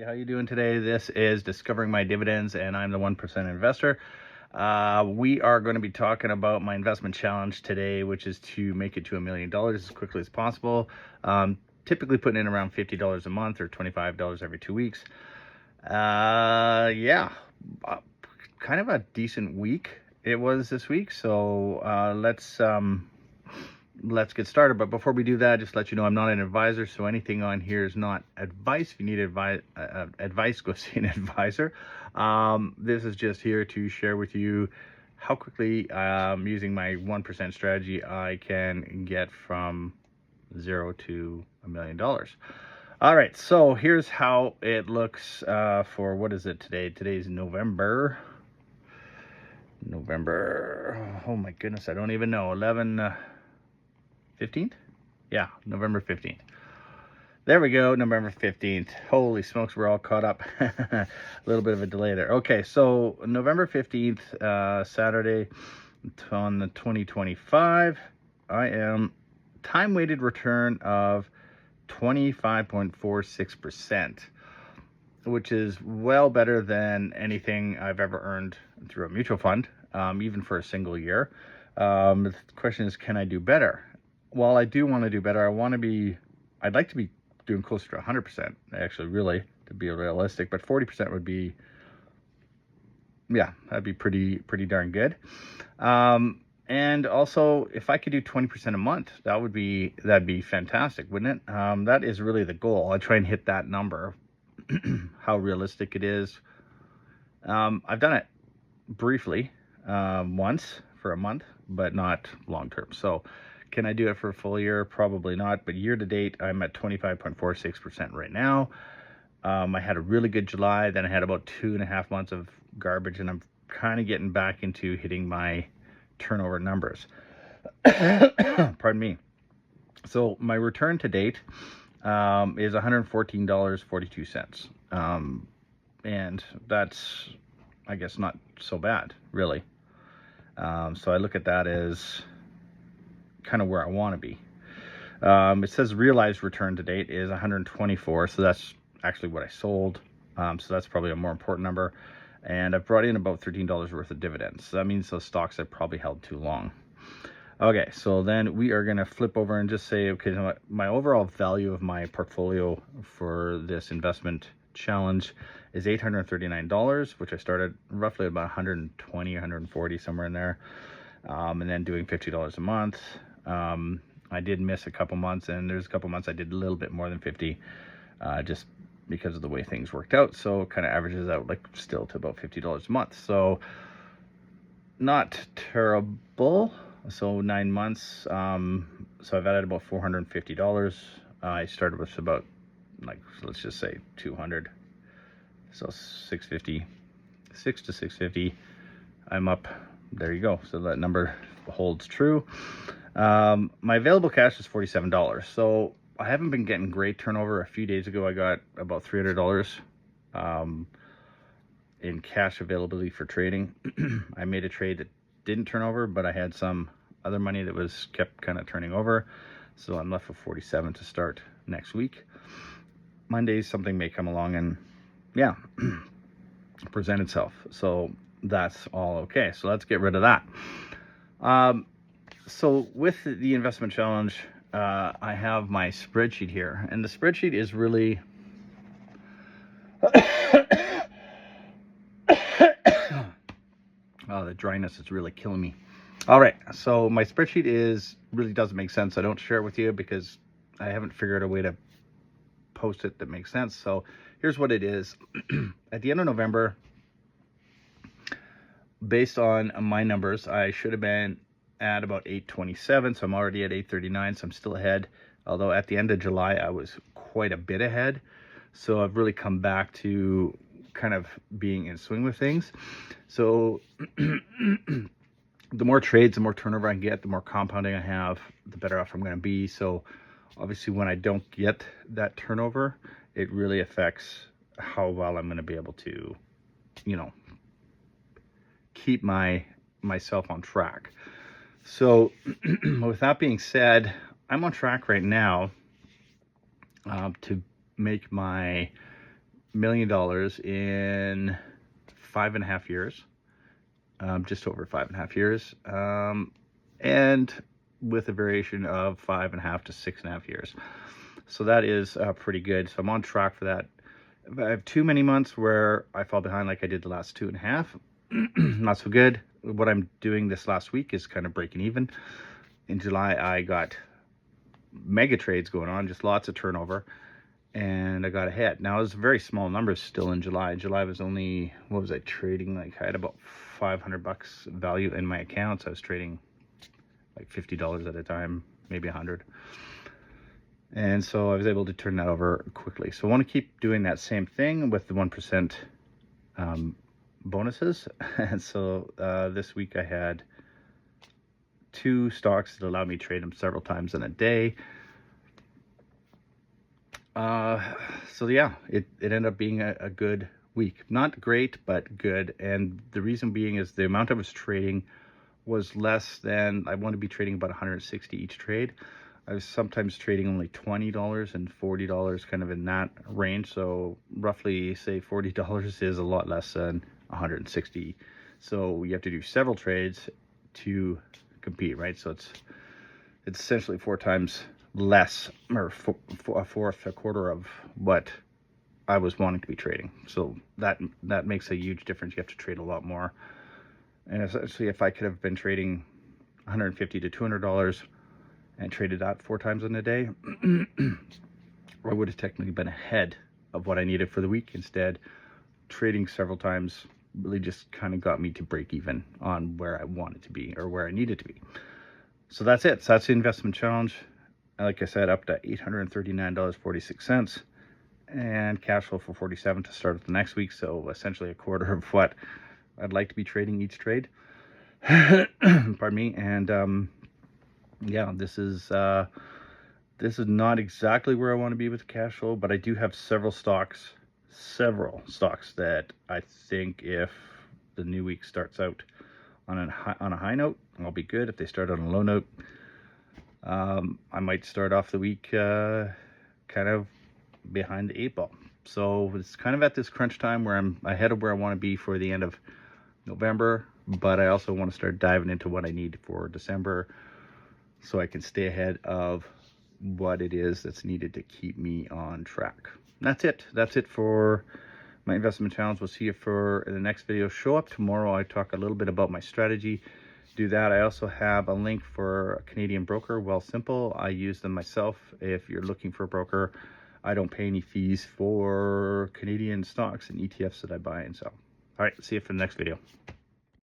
How you doing today? This is Discovering My Dividends, and I'm the 1% investor. We are going to be talking about my investment challenge today, which is to make it to $1 million as quickly as possible. Typically putting in around $50 a month or $25 every 2 weeks. Kind of a decent week it was this week. So let's get started. But before we do that, just let you know I'm not an advisor, so anything on here is not advice. If you need advice, go see an advisor. This is just here to share with you how quickly using my 1% strategy I can get from $0 to $1 million. All right, so here's how it looks for, what is it today? Today's November. Oh my goodness, I don't even know. 15th? Yeah, November 15th. There we go, November 15th. Holy smokes, we're all caught up. A little bit of a delay there. Okay, so November 15th, Saturday on the 2025, I am time-weighted return of 25.46%, which is well better than anything I've ever earned through a mutual fund, even for a single year. The question is, can I do better? Well, I do want to do better. I'd like to be doing closer to 100%, actually, really, to be realistic, but 40% would be, that'd be pretty darn good. And also, if I could do 20% a month, that'd be fantastic, wouldn't it? That is really the goal. I try and hit that number. How realistic it is. I've done it briefly, once for a month, but not long term. So can I do it for a full year? Probably not. But year to date, I'm at 25.46% right now. I had a really good July. Then I had about 2.5 months of garbage, and I'm kind of getting back into hitting my turnover numbers. Pardon me. So my return to date is $114.42. And that's, I guess, not so bad, really. So I look at that as kind of where I want to be. It says realized return to date is 124, so that's actually what I sold. So that's probably a more important number. And I've brought in about $13 worth of dividends. So that means those stocks I probably held too long. Okay, so then we are going to flip over and just say, okay, my overall value of my portfolio for this investment challenge is $839, which I started roughly about 120, 140, somewhere in there. And then doing $50 a month. I did miss a couple months, and there's a couple months I did a little bit more than 50, just because of the way things worked out. So it kind of averages out like still to about $50 a month. So not terrible. So 9 months. So I've added about $450. I started with about, let's just say 200. So 650, 6 to 650. I'm up. There you go. So that number holds true. My available cash is $47. So I haven't been getting great turnover. A few days ago, I got about $300 in cash availability for trading. I made a trade that didn't turn over, but I had some other money that was kept kind of turning over. So I'm left with 47 to start next week. Mondays, something may come along and present itself. So that's all okay. So let's get rid of that. So with the investment challenge, I have my spreadsheet here, and the spreadsheet is really oh, the dryness is really killing me. All right, so my spreadsheet really doesn't make sense. I don't share it with you because I haven't figured out a way to post it that makes sense. So here's what it is. At the end of November, based on my numbers, I should have been at about 827, so I'm already at 839, so I'm still ahead. Although at the end of July, I was quite a bit ahead. So I've really come back to kind of being in swing with things. So the more trades, the more turnover I get, the more compounding I have, the better off I'm going to be. So obviously when I don't get that turnover, it really affects how well I'm going to be able to, keep myself on track. So with that being said, I'm on track right now to make my million in 5.5 years, just over 5.5 years, and with a variation of 5.5 to 6.5 years. So that is pretty good. So I'm on track for that. If I have too many months where I fall behind like I did the last 2.5, not so good. What I'm doing this last week is kind of breaking even. In July, I got mega trades going on, just lots of turnover, and I got ahead. Now, it was very small numbers still in July. July was only, what was I trading? Like, I had about $500 value in my accounts. I was trading like $50 at a time, maybe 100. And so I was able to turn that over quickly. So I want to keep doing that same thing with the 1% bonuses. And so this week I had 2 stocks that allowed me to trade them several times in a day. So yeah, it ended up being a good week. Not great, but good. And the reason being is the amount I was trading was less than, I want to be trading about 160 each trade. I was sometimes trading only $20 and $40, kind of in that range. So roughly, say $40 is a lot less than 160. So you have to do several trades to compete, right? So it's essentially 4 times less, or a fourth, a quarter of what I was wanting to be trading. So that makes a huge difference. You have to trade a lot more. And essentially, if I could have been trading $150 to $200 and traded that 4 times in a day, I would have technically been ahead of what I needed for the week. Instead, trading several times really just kind of got me to break even on where I wanted to be, or where I needed to be. So that's it. So that's the investment challenge. Like I said, up to $839.46, and cash flow for $47 to start with the next week. So essentially a quarter of what I'd like to be trading each trade. Pardon me. And yeah, this is not exactly where I want to be with the cash flow, but I do have several stocks that I think if the new week starts out on a high note, I'll be good. If they start on a low note, I might start off the week kind of behind the 8 ball. So it's kind of at this crunch time where I'm ahead of where I want to be for the end of November, but I also want to start diving into what I need for December, so I can stay ahead of what it is that's needed to keep me on track. And that's it for my investment challenge. We'll see you for the next video. Show up tomorrow. I talk a little bit about my strategy. Do that. I also have a link for a Canadian broker, WealthSimple. I use them myself. If you're looking for a broker, I don't pay any fees for Canadian stocks and ETFs that I buy and sell. All right, see you for the next video.